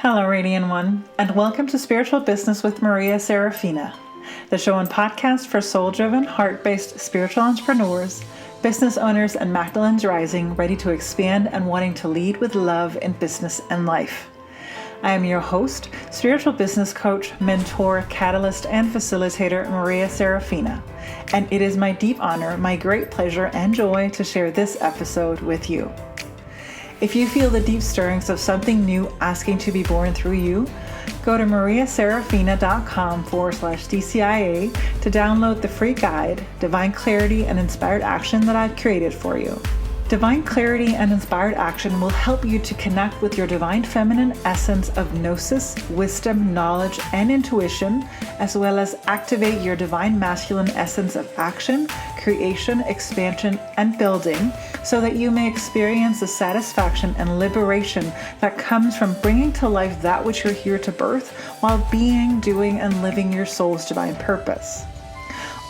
Hello, Radiant One, and welcome to Spiritual Business with Maria Saraphina, the show and podcast for soul-driven, heart-based spiritual entrepreneurs, business owners, and Magdalene's Rising ready to expand and wanting to lead with love in business and life. I am your host, spiritual business coach, mentor, catalyst, and facilitator, Maria Saraphina, and it is my deep honor, my great pleasure, and joy to share this episode with you. If you feel the deep stirrings of something new asking to be born through you, go to mariasarafina.com/DCIA to download the free guide, Divine Clarity and Inspired Action, that I've created for you. Divine Clarity and Inspired Action will help you to connect with your divine feminine essence of gnosis, wisdom, knowledge, and intuition, as well as activate your divine masculine essence of action, creation, expansion, and building, so that you may experience the satisfaction and liberation that comes from bringing to life that which you're here to birth while being, doing, and living your soul's divine purpose.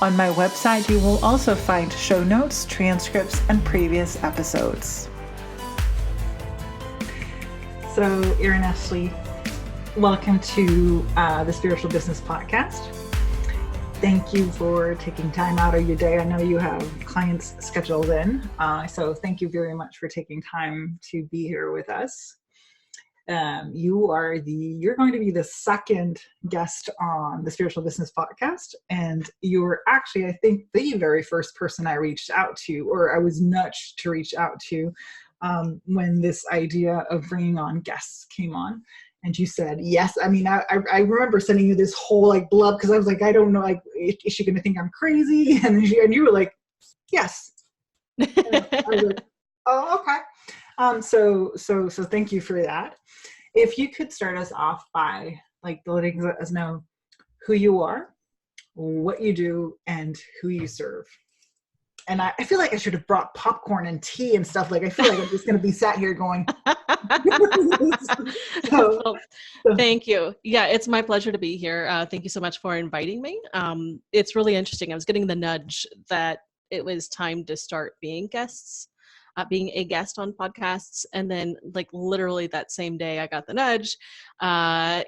On my website, you will also find show notes, transcripts, and previous episodes. So, Erin-Ashley, welcome to the Spiritual Business Podcast. Thank you for taking time out of your day. I know you have clients scheduled in, so thank you very much for taking time to be here with us. You're going to be the second guest on the Spiritual Business Podcast, and you're actually, I think, the very first person I reached out to, or I was nudged to reach out to, when this idea of bringing on guests came on. And you said yes. I mean, I remember sending you this whole blub, because I was like, I don't know, is she going to think I'm crazy? And you were like, yes. And I was like, oh, okay. So thank you for that. If you could start us off by letting us know who you are, what you do, and who you serve. And I feel like I should have brought popcorn and tea and stuff. I feel like I'm just going to be sat here going. Well, thank you. Yeah, it's my pleasure to be here. Thank you so much for inviting me. It's really interesting. I was getting the nudge that it was time to start being a guest on podcasts. And then literally that same day I got the nudge.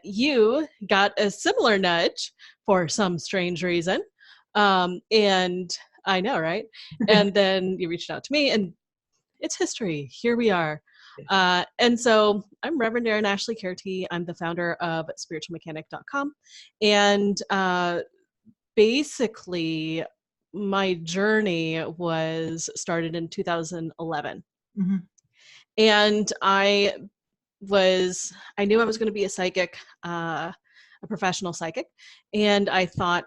You got a similar nudge for some strange reason. And I know, right? And then you reached out to me, and it's history. Here we are. And so I'm Reverend Erin-Ashley Kerti. I'm the founder of spiritualmechanic.com. And basically, my journey was started in 2011. Mm-hmm. And I knew I was going to be a psychic, a professional psychic. And I thought,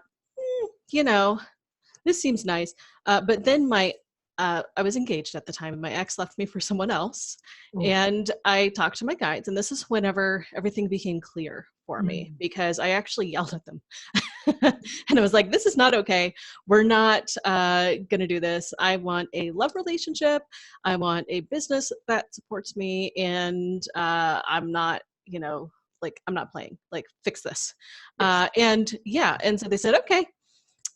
this seems nice. But then I was engaged at the time, and my ex left me for someone else. Oh. And I talked to my guides, and this is whenever everything became clear for me, because I actually yelled at them. And I was like, this is not okay. We're not going to do this. I want a love relationship. I want a business that supports me. And I'm not, I'm not playing. Fix this. Yes. And so they said, okay,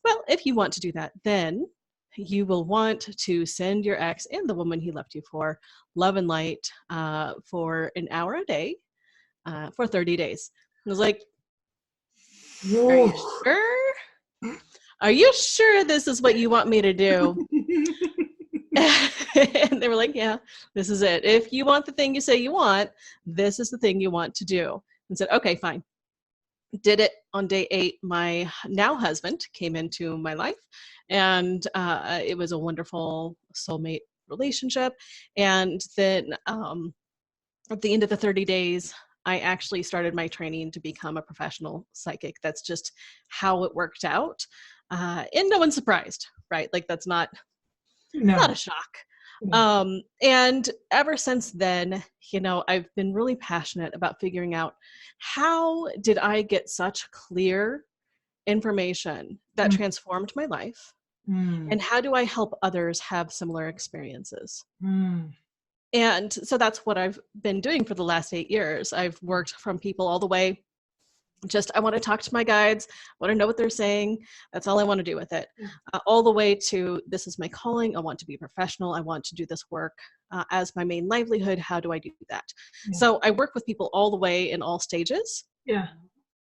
well, if you want to do that, then you will want to send your ex and the woman he left you for love and light for an hour a day for 30 days. I was like, are you sure? Are you sure this is what you want me to do? And they were like, yeah, this is it. If you want the thing you say you want, this is the thing you want to do. And said, okay, fine. Did it on day 8. My now husband came into my life, and it was a wonderful soulmate relationship. And then at the end of the 30 days, I actually started my training to become a professional psychic. That's just how it worked out. And no one's surprised, right? That's not a shock. And ever since then, I've been really passionate about figuring out, how did I get such clear information that transformed my life? And how do I help others have similar experiences? And so that's what I've been doing for the last 8 years. I've worked from people all the way Just, I want to talk to my guides. I want to know what they're saying. That's all I want to do with it. All the way to, this is my calling. I want to be professional. I want to do this work as my main livelihood. How do I do that? Yeah. So I work with people all the way in all stages. Yeah.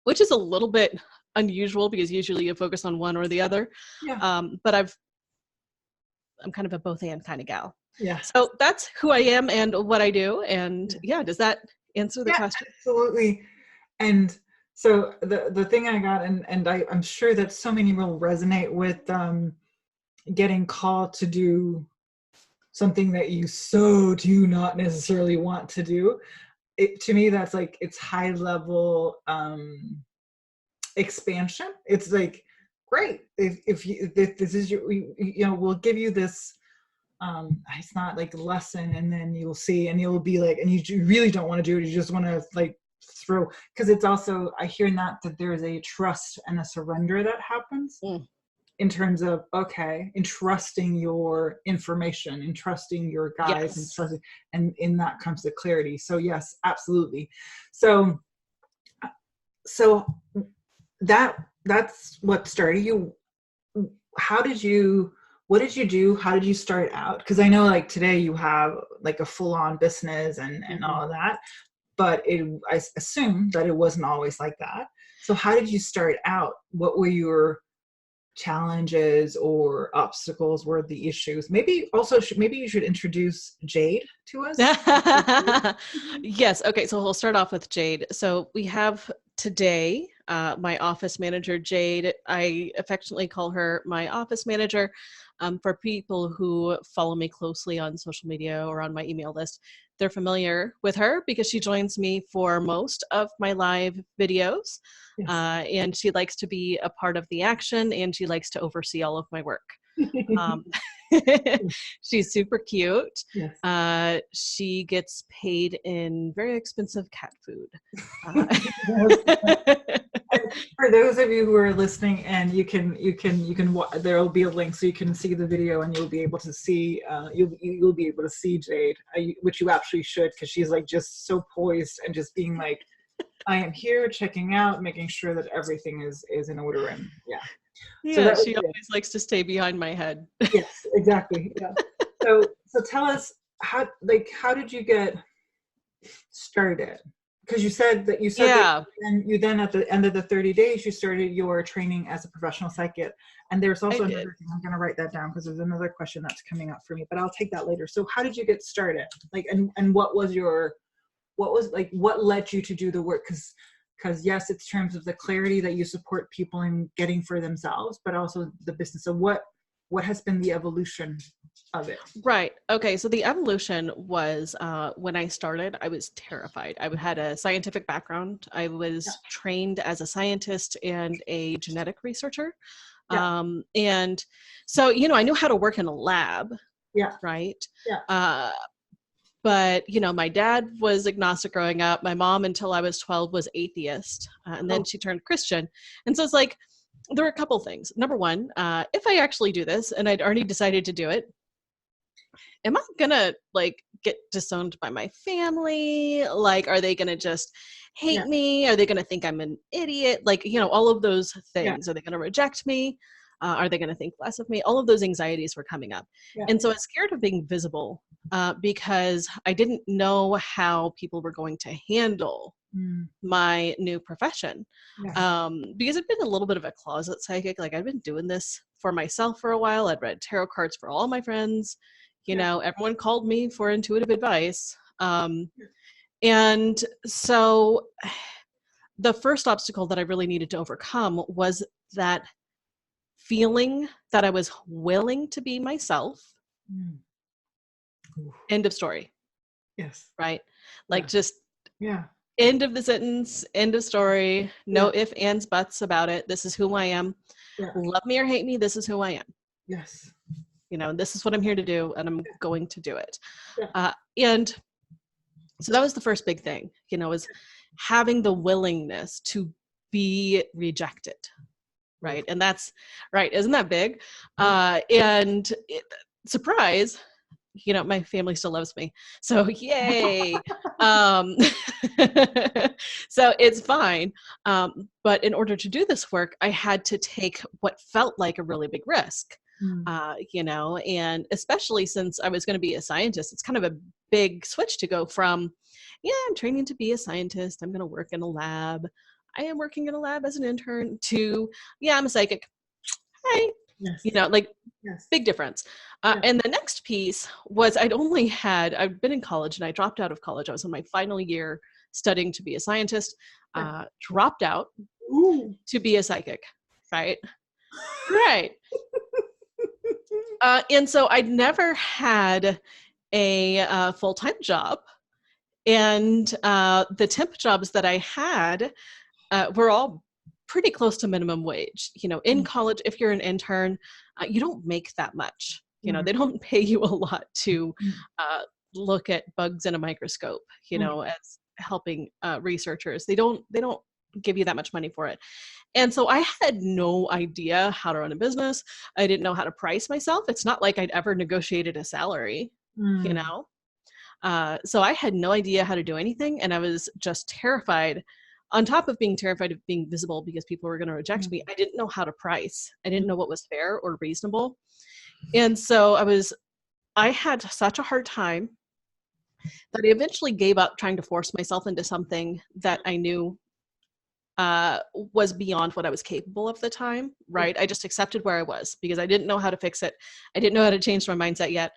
Which is a little bit unusual because usually you focus on one or the other. Yeah. But I'm kind of a both and kind of gal. Yeah. So that's who I am and what I do. And yeah, does that answer the question? Absolutely. And so the thing I got, and I'm sure that so many will resonate with getting called to do something that you so do not necessarily want to do. To me, that's like, it's high level expansion. It's like, great, if this is your, we'll give you this, it's not like a lesson, and then you'll see, and you'll be like, and you really don't want to do it, you just want to like throw, because it's also, I hear that there's a trust and a surrender that happens in terms of, okay, entrusting your information, entrusting your guides, and trusting, and in that comes the clarity. So yes, absolutely. So that's what started you. What did you do? How did you start out? Because I know like today you have like a full-on business and all of that, but I assume that it wasn't always like that. So how did you start out? What were your challenges or obstacles? Were the issues? Maybe also, maybe you should introduce Jade to us. Yes. Okay. So we'll start off with Jade. So we have today my office manager, Jade. I affectionately call her my office manager. For people who follow me closely on social media or on my email list, they're familiar with her because she joins me for most of my live videos. Yes. And she likes to be a part of the action, and she likes to oversee all of my work. She's super cute. Yes. She gets paid in very expensive cat food. For those of you who are listening, and you can there will be a link so you can see the video, and you'll be able to see you'll be able to see Jade, which you actually should, because she's like just so poised and just being like, I am here checking out, making sure that everything is in order. And yeah, so she always likes to stay behind my head. Yes, exactly. Yeah. So tell us, how did you get started? Because you said that and you then at the end of the 30 days you started your training as a professional psychic. And there's also another thing, I'm going to write that down because there's another question that's coming up for me, but I'll take that later. So how did you get started? Like, and what led you to do the work? Because yes, it's terms of the clarity that you support people in getting for themselves, but also the business. So what has been the evolution of it? Right. Okay. So the evolution was when I started, I was terrified. I had a scientific background. I was trained as a scientist and a genetic researcher. And so, I knew how to work in a lab. Yeah. Right. Yeah. But, my dad was agnostic growing up. My mom, until I was 12, was atheist. And then she turned Christian. And so it's like, there are a couple things. Number one, if I actually do this, and I'd already decided to do it, am I gonna get disowned by my family? Like, are they gonna just hate me? Are they gonna think I'm an idiot? All of those things. Are they gonna reject me? Are they gonna think less of me? All of those anxieties were coming up. And so I was scared of being visible because I didn't know how people were going to handle my new profession. Because I've been a little bit of a closet psychic. Like, I've been doing this for myself for a while. I'd read tarot cards for all my friends. Everyone called me for intuitive advice. And so the first obstacle that I really needed to overcome was that feeling that I was willing to be myself. End of story. Yes. Right? Just end of the sentence, end of story. No ifs, ands, buts about it. This is who I am. Love me or hate me, this is who I am. Yes. This is what I'm here to do, and I'm going to do it. And so that was the first big thing, was having the willingness to be rejected. Right. And that's right. Isn't that big? Surprise, my family still loves me. So yay. So it's fine. But in order to do this work, I had to take what felt like a really big risk. Mm. And especially since I was going to be a scientist, it's kind of a big switch to go from, yeah, I'm training to be a scientist, I'm going to work in a lab, I am working in a lab as an intern, to, yeah, I'm a psychic. Hi. Yes. Like Yes. big difference. Yeah. And the next piece was I'd been in college and I dropped out of college. I was in my final year studying to be a scientist, dropped out to be a psychic, right? Right. And so I'd never had a full-time job. And the temp jobs that I had were all pretty close to minimum wage. In college, if you're an intern, you don't make that much. They don't pay you a lot to look at bugs in a microscope, as helping researchers. They don't give you that much money for it. And so I had no idea how to run a business. I didn't know how to price myself. It's not like I'd ever negotiated a salary, so I had no idea how to do anything. And I was just terrified. On top of being terrified of being visible because people were going to reject me, I didn't know how to price. I didn't know what was fair or reasonable. And so I had such a hard time that I eventually gave up trying to force myself into something that I knew was beyond what I was capable of at the time, right? I just accepted where I was because I didn't know how to fix it. I didn't know how to change my mindset yet.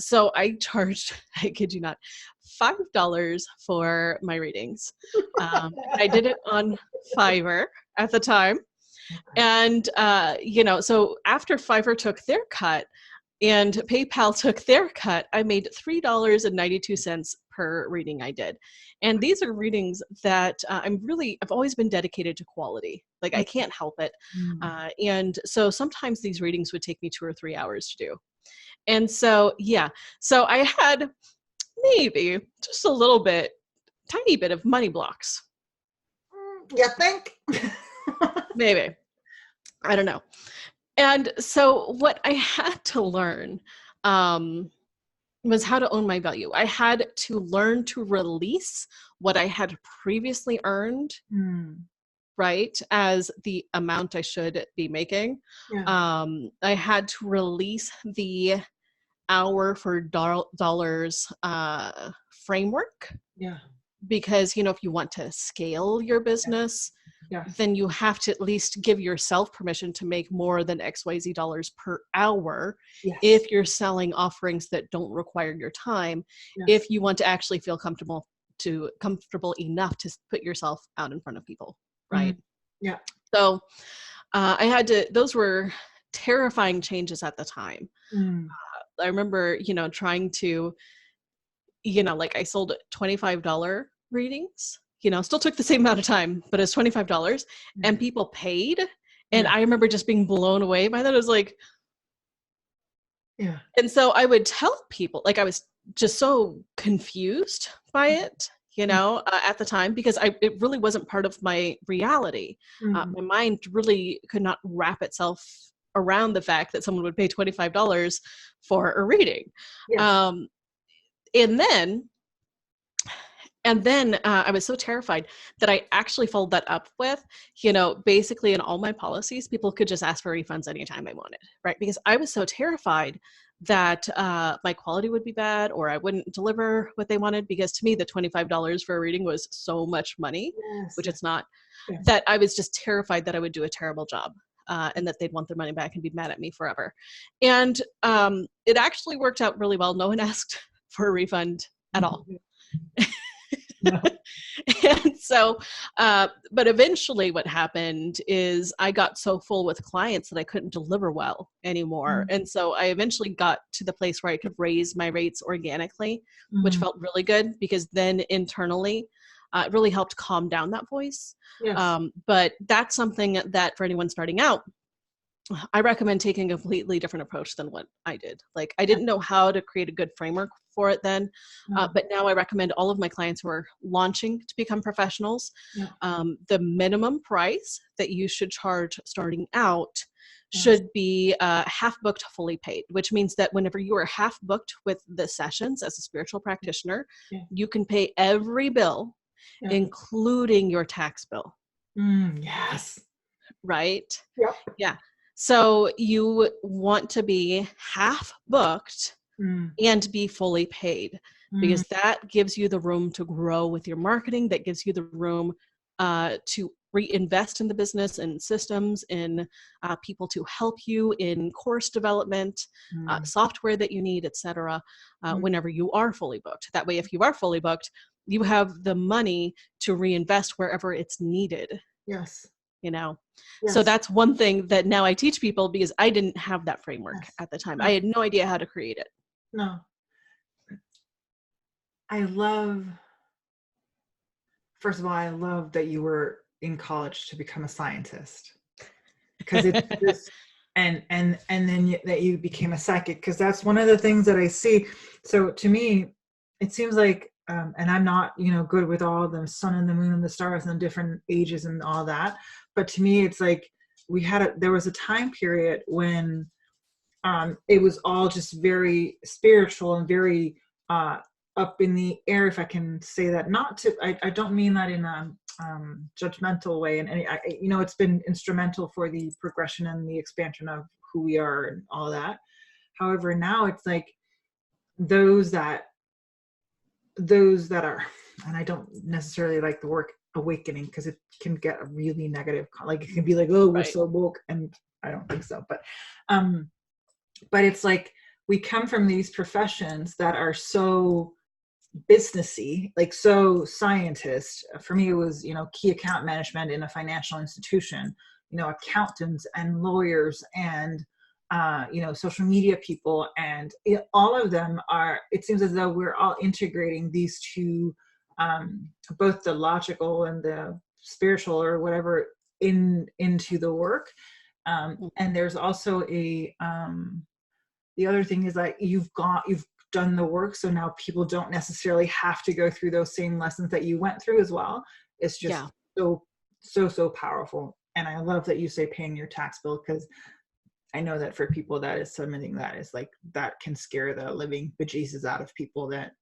So I charged, I kid you not, $5 for my readings. I did it on Fiverr at the time. And, so after Fiverr took their cut and PayPal took their cut, I made $3.92 per reading I did. And these are readings that I've always been dedicated to quality. Like I can't help it. And so sometimes these readings would take me 2 or 3 hours to do. And so, so I had maybe just a tiny bit of money blocks. You think? Maybe. I don't know. And so what I had to learn was how to own my value. I had to learn to release what I had previously earned, right, as the amount I should be making. Yeah. I had to release the hour for dollars framework. Yeah. Because, if you want to scale your business, then you have to at least give yourself permission to make more than XYZ dollars per hour. Yes. If you're selling offerings that don't require your time, if you want to actually feel comfortable enough to put yourself out in front of people, right? Yeah. So those were terrifying changes at the time. I remember, trying to, I sold $25 readings, still took the same amount of time, but it's $25 and people paid. And I remember just being blown away by that. I was like, and so I would tell people, like, I was just so confused by it, at the time, because it really wasn't part of my reality. My mind really could not wrap itself around the fact that someone would pay $25 for a reading. Yes. And then I was so terrified that I actually followed that up with, basically in all my policies, people could just ask for refunds anytime I wanted, right? Because I was so terrified that my quality would be bad or I wouldn't deliver what they wanted, because to me, the $25 for a reading was so much money, which it's not, that I was just terrified that I would do a terrible job. And that they'd want their money back and be mad at me forever. And it actually worked out really well. No one asked for a refund at all. And so, but eventually what happened is I got so full with clients that I couldn't deliver well anymore. And so I eventually got to the place where I could raise my rates organically, which felt really good, because then internally, it really helped calm down that voice. Yes. But that's something that for anyone starting out, I recommend taking a completely different approach than what I did. Like, I didn't know how to create a good framework for it then, but now I recommend all of my clients who are launching to become professionals, the minimum price that you should charge starting out should be half booked, fully paid, which means that whenever you are half booked with the sessions as a spiritual practitioner, you can pay every bill Yeah. including your tax bill. Yes. Right? Yep. Yeah. So you want to be half booked and be fully paid, because that gives you the room to grow with your marketing. That gives you the room to reinvest in the business and systems, in people to help you in course development, software that you need, etc. Whenever you are fully booked. That way, if you are fully booked, you have the money to reinvest wherever it's needed. Yes. You know, Yes. so that's one thing that now I teach people, because I didn't have that framework at the time. I had no idea how to create it. No. First of all, I love that you were in college to become a scientist, because it's just, and then that you became a psychic, because that's one of the things that I see. So to me, it seems like, and I'm not, good with all the sun and the moon and the stars and the different ages and all that. But to me, it's like there was a time period when it was all just very spiritual and very up in the air, if I can say that. I don't mean that in a judgmental way. And it's been instrumental for the progression and the expansion of who we are and all that. However, now it's like those that are, and I don't necessarily like the word awakening, because it can get a really negative, like it can be like, oh, we're so woke, and I don't think so. But it's like we come from these professions that are so businessy, like so scientist. For me, it was, key account management in a financial institution, accountants and lawyers and, social media people. And all of them are, it seems as though we're all integrating these two, both the logical and the spiritual or whatever into the work. And there's also the other thing is that you've done the work, so now people don't necessarily have to go through those same lessons that you went through as well. It's just so powerful. And I love that you say paying your tax bill, because I know that for people that is something that is like, that can scare the living bejesus out of people, that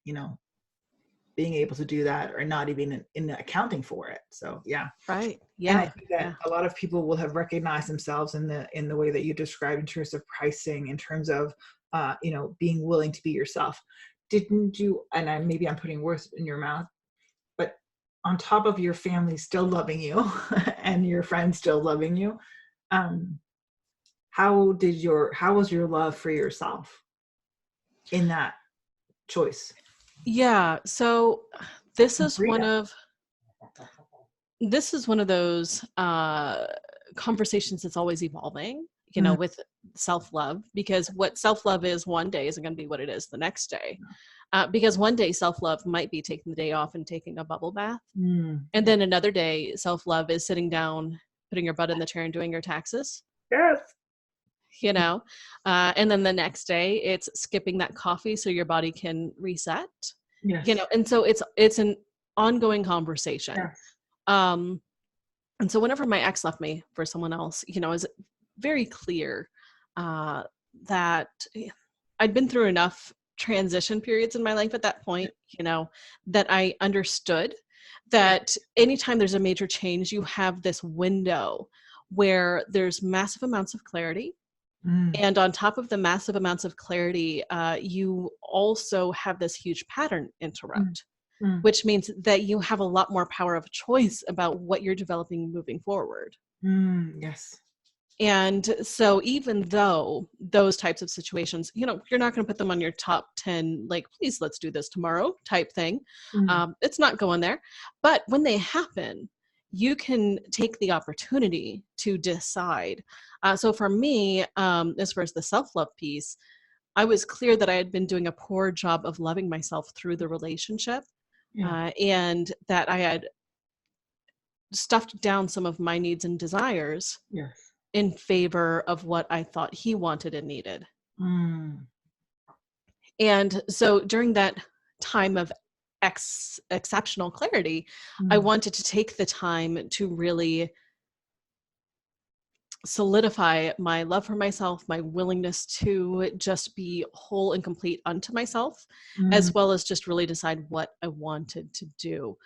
being able to do that, or not even in accounting for it. So right. And I think that a lot of people will have recognized themselves in the way that you described, in terms of pricing, in terms of being willing to be yourself. Didn't you, and maybe I'm putting words in your mouth, but on top of your family still loving you and your friends still loving you, how was your love for yourself in that choice? So this is one of those conversations that's always evolving, with self-love, because what self-love is one day isn't going to be what it is the next day. Because one day self-love might be taking the day off and taking a bubble bath. And then another day self-love is sitting down, putting your butt in the chair and doing your taxes. Yes. And then the next day it's skipping that coffee so your body can reset. Yes. And so it's an ongoing conversation. Yes. And so whenever my ex left me for someone else, it was very clear that I'd been through enough transition periods in my life at that point, that I understood that anytime there's a major change, you have this window where there's massive amounts of clarity. And on top of the massive amounts of clarity, you also have this huge pattern interrupt, which means that you have a lot more power of choice about what you're developing moving forward. Yes. And so even though those types of situations, you're not going to put them on your top 10, like, please, let's do this tomorrow type thing. It's not going there. But when they happen, you can take the opportunity to decide. So for me, as far as the self-love piece, I was clear that I had been doing a poor job of loving myself through the relationship, and that I had stuffed down some of my needs and desires in favor of what I thought he wanted and needed. And so during that time of exceptional clarity, I wanted to take the time to really solidify my love for myself, my willingness to just be whole and complete unto myself, Mm, as well as just really decide what I wanted to do.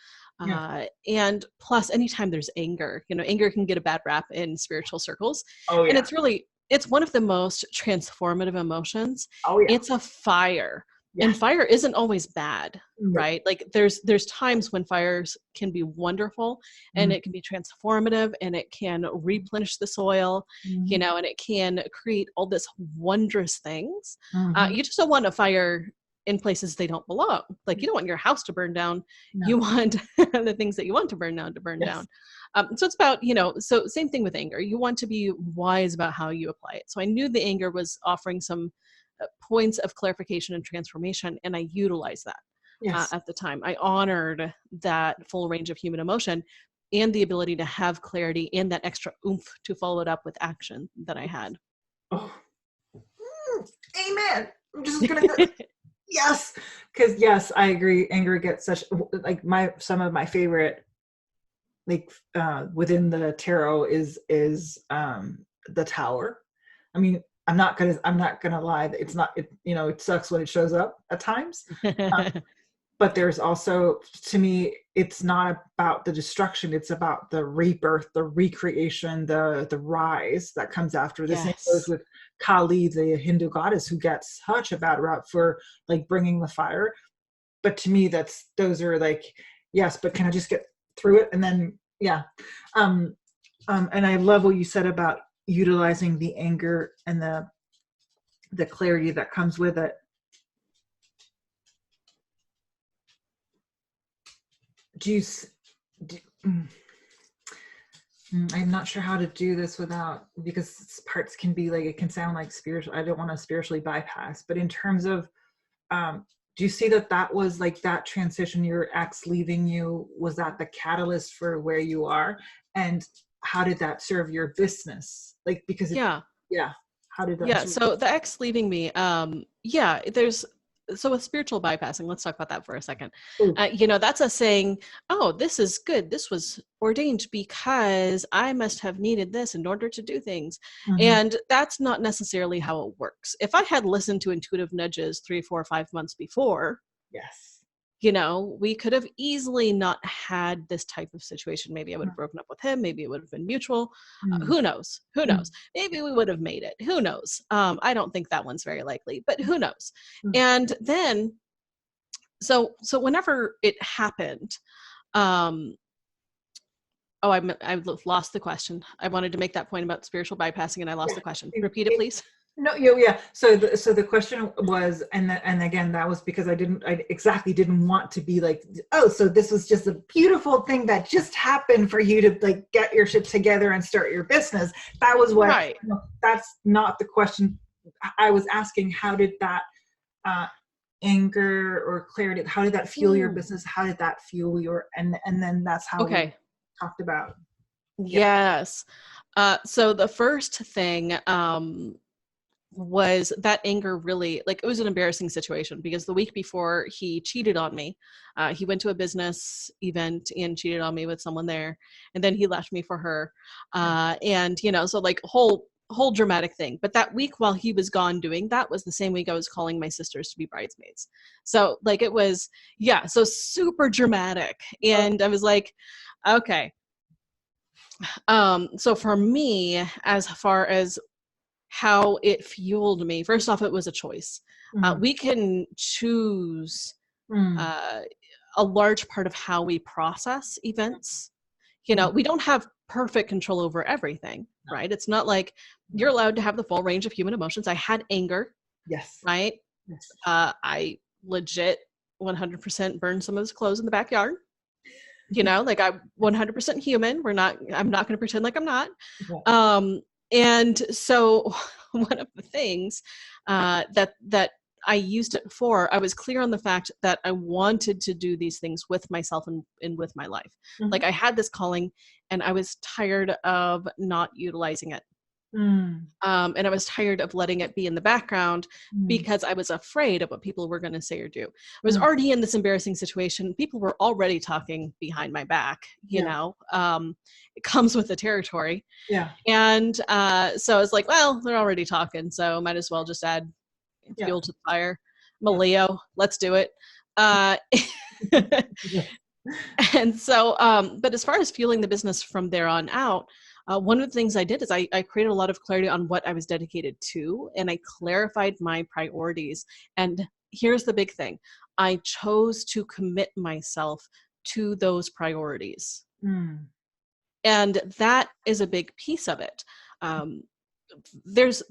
yeah. And plus, anytime there's anger, anger can get a bad rap in spiritual circles. Oh And yeah. it's one of the most transformative emotions. Oh yeah. It's a fire. And Yes. fire isn't always bad, No. right? Like there's times when fires can be wonderful, and Mm, it can be transformative, and it can replenish the soil, mhm, and it can create all this wondrous things. mhm. You just don't want a fire in places they don't belong. Like, you don't want your house to burn down. No. You want the things that you want to burn down Yes. so it's about, so same thing with anger. You want to be wise about how you apply it. So I knew the anger was offering some points of clarification and transformation, and I utilized that Yes. at the time. I honored that full range of human emotion and the ability to have clarity and that extra oomph to follow it up with action that I had. Oh. Amen. I'm just gonna go. Yes, because yes, I agree. Anger gets such like some of my favorite like within the tarot is the Tower. I mean, I'm not gonna lie. It's not it sucks when it shows up at times. But there's also, to me, it's not about the destruction, it's about the rebirth, the recreation, the rise that comes after. The same goes Yes. with Kali, the Hindu goddess, who gets such a bad rap for like bringing the fire. But to me, those are like, yes, but can I just get through it? And then yeah. And I love what you said about utilizing the anger and the clarity that comes with it. Do you do, I'm not sure how to do this without, because parts can be like, it can sound like spiritual. I don't want to spiritually bypass, but in terms of, do you see that was like that transition, your ex leaving you, was that the catalyst for where you are? And how did that serve your business? Like, because Yeah. yeah, how did that Yeah. serve? So the ex leaving me, so with spiritual bypassing, let's talk about that for a second. Oh, That's us saying, oh, this is good. This was ordained because I must have needed this in order to do things. mhm. And that's not necessarily how it works. If I had listened to intuitive nudges 3, 4, 5 months before, Yes. we could have easily not had this type of situation. Maybe I would have broken up with him. Maybe it would have been mutual. Mm, Who knows? Who mm, knows? Maybe we would have made it. Who knows? I don't think that one's very likely, but who knows? mm. And then, so whenever it happened, um, I lost the question. I wanted to make that point about spiritual bypassing, and I lost Yeah. the question. Repeat it, please. No, yeah. So the question was, and again, that was because I exactly didn't want to be like, oh, so this was just a beautiful thing that just happened for you to like get your shit together and start your business. That was what, Right. that's not the question. I was asking, how did that anger or clarity, how did that fuel your business? How did that fuel and then that's how we Okay. talked about. Yeah. Yes. So the first thing, was that anger really, like, it was an embarrassing situation because the week before he cheated on me. He went to a business event and cheated on me with someone there, and then he left me for her. And so like whole dramatic thing. But that week while he was gone doing that was the same week I was calling my sisters to be bridesmaids. So like it was, so super dramatic. And I was like, okay. So for me, as far as how it fueled me, first off, it was a choice. We can choose Mm. uh, a large part of how we process events. Mm. We don't have perfect control over everything, right? It's not like you're allowed to have the full range of human emotions. I had anger, Yes. right? Yes. I legit 100% burned some of his clothes in the backyard. Like I'm 100% human. I'm not going to pretend like I'm not. Yeah. And so one of the things that I used it for, I was clear on the fact that I wanted to do these things with myself and with my life. Mhm. Like I had this calling and I was tired of not utilizing it. And I was tired of letting it be in the background because I was afraid of what people were going to say or do. I was already in this embarrassing situation. People were already talking behind my back, you know, it comes with the territory. Yeah. And so I was like, well, they're already talking, so might as well just add fuel to the fire. I'm a Leo. Let's do it. And so, but as far as fueling the business from there on out, one of the things I did is I created a lot of clarity on what I was dedicated to, and I clarified my priorities. And here's the big thing. I chose to commit myself to those priorities. And that is a big piece of it. There's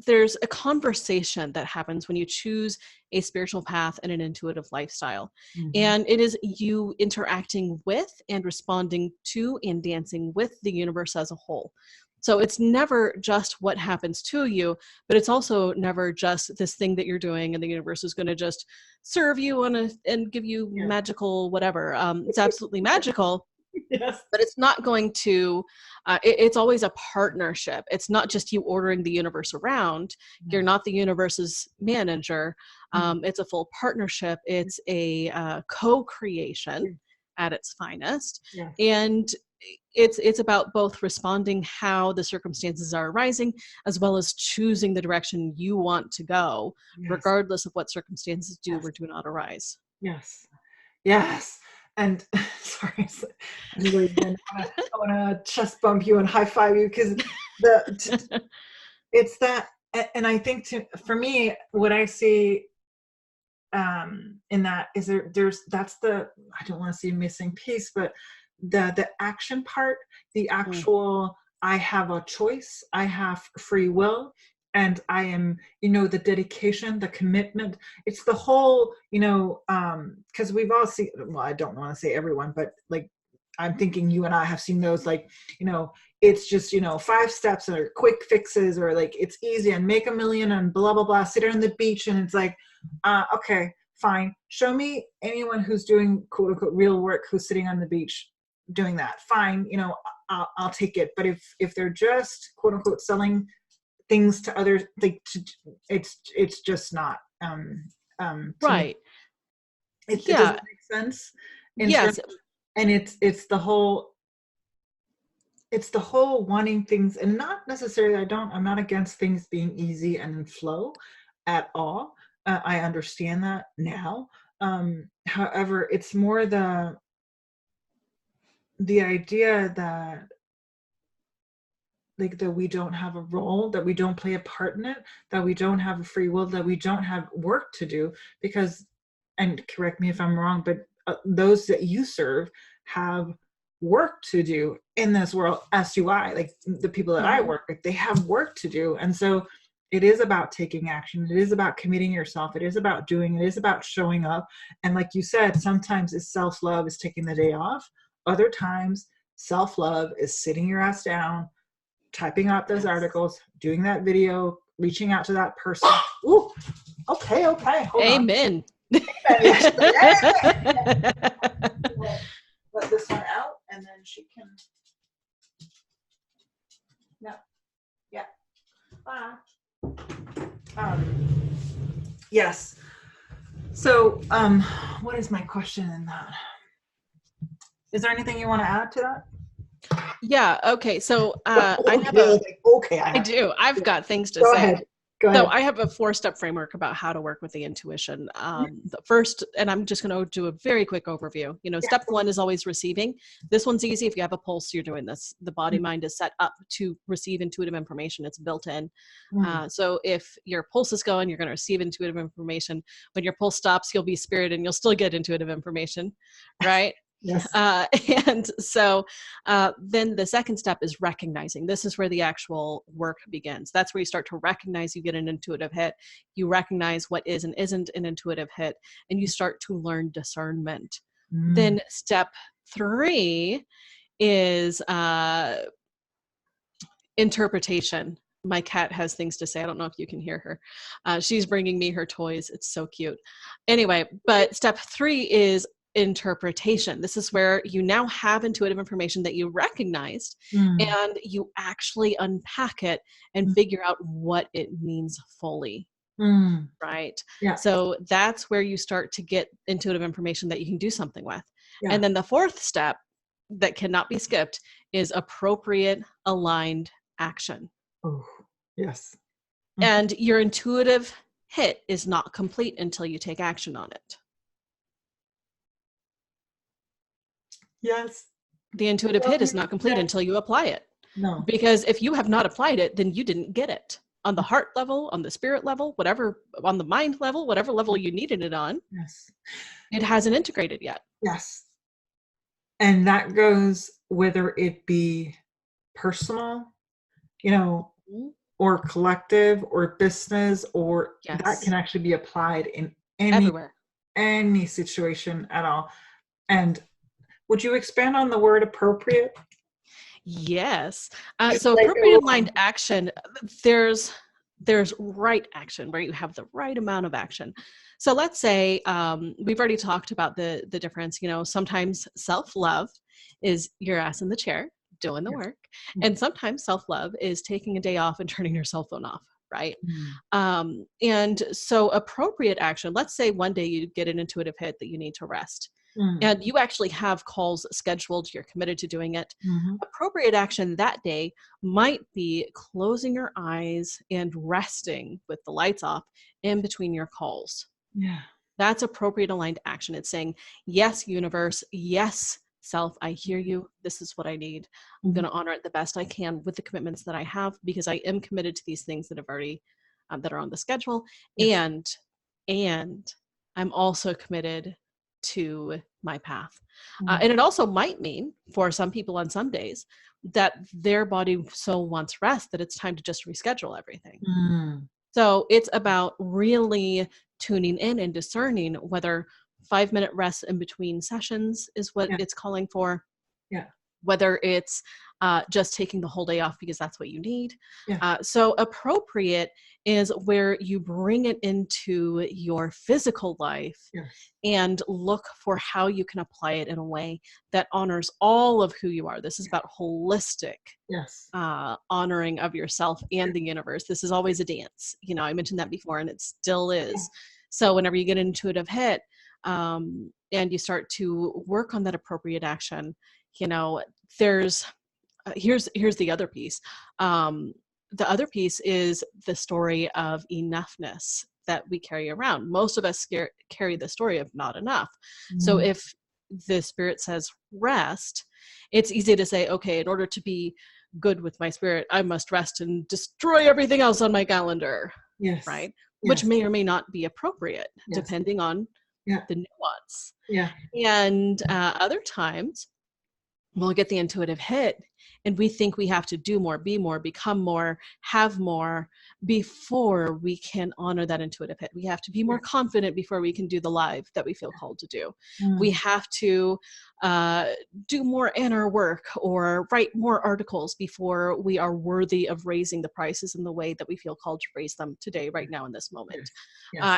a conversation that happens when you choose a spiritual path and an intuitive lifestyle. And it is you interacting with and responding to and dancing with the universe as a whole. So it's never just what happens to you, but it's also never just this thing that you're doing and the universe is going to just serve you and give you magical whatever. It's absolutely magical. Yes. But it's not going to, it's always a partnership. It's not just you ordering the universe around. You're not the universe's manager. It's a full partnership. It's a co-creation at its finest. Yes. And it's about both responding how the circumstances are arising, as well as choosing the direction you want to go, regardless of what circumstances do or do not arise. Yes. Yes. And sorry, I want to chest bump you and high five you because it's that, and I think for me, what I see in that is that's the, I don't want to say missing piece, but the action part, the actual, I have a choice, I have free will. And I am, the dedication, the commitment, it's the whole, because we've all seen, well, I don't want to say everyone, but like, I'm thinking you and I have seen those, like, it's just, 5 steps or quick fixes, or like, it's easy and make $1 million and blah, blah, blah, sit on the beach. And it's like, okay, fine. Show me anyone who's doing quote unquote real work, who's sitting on the beach doing that. Fine. I'll take it. But if they're just quote unquote selling things to others, like it's just not right. It doesn't make sense. Yes. And it's the whole wanting things, and not necessarily, I'm not against things being easy and in flow at all. I understand that now. However, it's more the idea that, like, that we don't have a role, that we don't play a part in it, that we don't have a free will, that we don't have work to do, because, and correct me if I'm wrong, but those that you serve have work to do in this world, SUI, like the people that I work with, they have work to do. And so it is about taking action. It is about committing yourself. It is about doing, it is about showing up. And like you said, sometimes it's self-love is taking the day off. Other times self-love is sitting your ass down, typing out those articles, doing that video, reaching out to that person. Ooh, okay. Hold Amen. On. Let this one out, and then she can. Yeah. Yes. So, what is my question in that? Is there anything you want to add to that? Yeah. Okay. So I do. I've got things to say. Go ahead. So I have a 4-step framework about how to work with the intuition. The first, and I'm just going to do a very quick overview. Step 1 is always receiving. This one's easy. If you have a pulse, you're doing this. The body mind is set up to receive intuitive information. It's built in. So if your pulse is going, you're going to receive intuitive information. When your pulse stops, you'll be spirit and you'll still get intuitive information, right? Yes. And so then the second step is recognizing. This is where the actual work begins. That's where you start to recognize you get an intuitive hit. You recognize what is and isn't an intuitive hit, and you start to learn discernment. Then step 3 is interpretation. My cat has things to say. I don't know if you can hear her. She's bringing me her toys. It's so cute. Anyway, but step 3 is interpretation. This is where you now have intuitive information that you recognized, and you actually unpack it and figure out what it means fully. Right? Yeah. So that's where you start to get intuitive information that you can do something with. Yeah. And then the fourth step that cannot be skipped is appropriate aligned action. Oh, yes. And your intuitive hit is not complete until you take action on it. Yes. The intuitive hit is not complete until you apply it. No. Because if you have not applied it, then you didn't get it. On the heart level, on the spirit level, whatever, on the mind level, whatever level you needed it on, Yes. it hasn't integrated yet. Yes. And that goes whether it be personal, or collective or business, or that can actually be applied in any situation at all. And would you expand on the word appropriate? Yes. So appropriate aligned action, there's right action where you have the right amount of action. So let's say we've already talked about the difference. Sometimes self-love is your ass in the chair doing the work, and sometimes self-love is taking a day off and turning your cell phone off, right? And so appropriate action, let's say one day you get an intuitive hit that you need to rest. And you actually have calls scheduled, you're committed to doing it. Appropriate action that day might be closing your eyes and resting with the lights off in between your calls. Yeah. That's appropriate aligned action. It's saying, yes, universe, yes, self, I hear you. This is what I need. I'm going to honor it the best I can with the commitments that I have, because I am committed to these things that have already, that are on the schedule. Yes. And I'm also committed to my path. And it also might mean for some people on some days that their body so wants rest that it's time to just reschedule everything. So it's about really tuning in and discerning whether 5-minute rest in between sessions is what it's calling for. Yeah. Whether it's just taking the whole day off because that's what you need. Yeah. So appropriate is where you bring it into your physical life and look for how you can apply it in a way that honors all of who you are. This is about holistic honoring of yourself and the universe. This is always a dance. I mentioned that before, and it still is. So whenever you get an intuitive hit and you start to work on that appropriate action, there's here's the other piece. The other piece is the story of enoughness that we carry around. Most of us carry the story of not enough. So if the spirit says rest, it's easy to say, okay, in order to be good with my spirit, I must rest and destroy everything else on my calendar. Yes. Right? Yes. Which may or may not be appropriate, depending on the nuance. Yeah. And other times, we'll get the intuitive hit and we think we have to do more, be more, become more, have more before we can honor that intuitive hit. We have to be more confident before we can do the live that we feel called to do. We have to do more inner work or write more articles before we are worthy of raising the prices in the way that we feel called to raise them today, right now in this moment.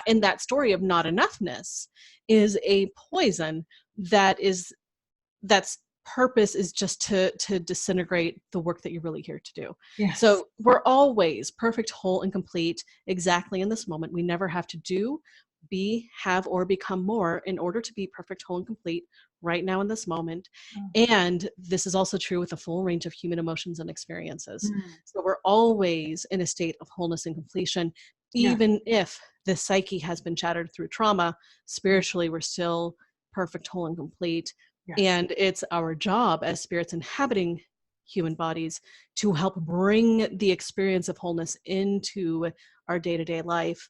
And that story of not enoughness is a poison that's purpose is just to disintegrate the work that you're really here to do. Yes. So we're always perfect, whole, and complete exactly in this moment. We never have to do, be, have, or become more in order to be perfect, whole, and complete right now in this moment. And this is also true with a full range of human emotions and experiences. So we're always in a state of wholeness and completion, even if the psyche has been shattered through trauma. Spiritually, we're still perfect, whole, and complete. Yes. And it's our job as spirits inhabiting human bodies to help bring the experience of wholeness into our day-to-day life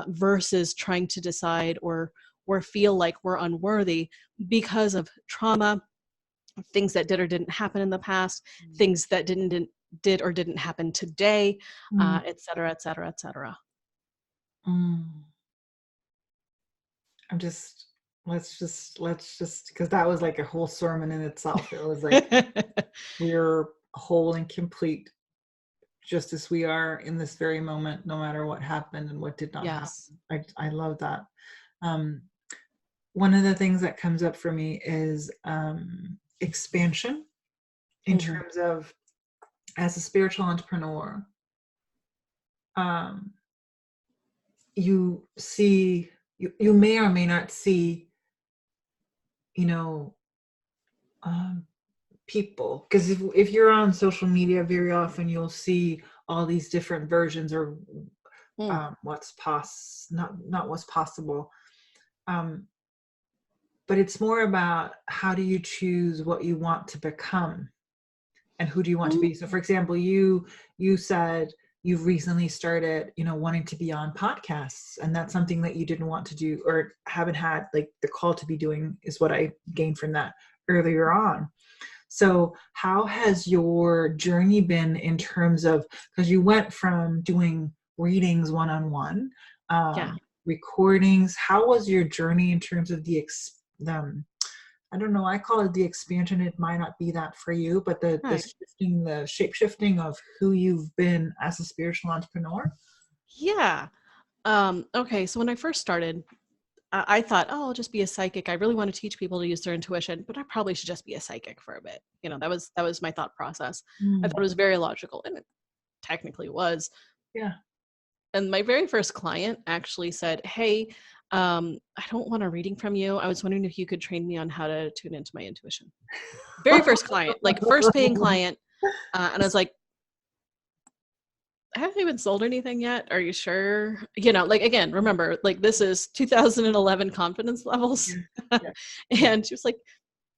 versus trying to decide or feel like we're unworthy because of trauma, things that did or didn't happen in the past, things that did or didn't happen today, et cetera, et cetera, et cetera. Let's just, because that was like a whole sermon in itself. It was like, we're whole and complete just as we are in this very moment, no matter what happened and what did not happen. I love that. one of the things that comes up for me is expansion in terms of, as a spiritual entrepreneur, you see, you may or may not see, people, because if you're on social media, very often you'll see all these different versions, or not what's possible, but it's more about how do you choose what you want to become and who do you want to be. So for example, you said you've recently started, wanting to be on podcasts, and that's something that you didn't want to do or haven't had like the call to be doing, is what I gained from that earlier on. So how has your journey been in terms of, because you went from doing readings one-on-one, recordings, how was your journey in terms of I don't know, I call it the expansion. It might not be that for you, but the shifting, the shape shifting of who you've been as a spiritual entrepreneur? Yeah. Okay. So when I first started, I thought, oh, I'll just be a psychic. I really want to teach people to use their intuition, but I probably should just be a psychic for a bit. That was my thought process. I thought it was very logical, and it technically was. Yeah. And my very first client actually said, hey, I don't want a reading from you. I was wondering if you could train me on how to tune into my intuition. Very first client, like first paying client. And I was like, I haven't even sold anything yet. Are you sure? Again, remember, like this is 2011 confidence levels. Yeah. And she was like,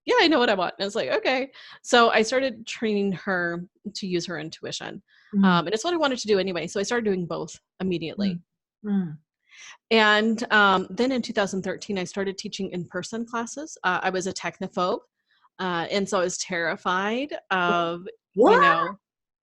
yeah, I know what I want. And I was like, okay. So I started training her to use her intuition. And it's what I wanted to do anyway. So I started doing both immediately. And then in 2013, I started teaching in-person classes. I was a technophobe. And so I was terrified of, I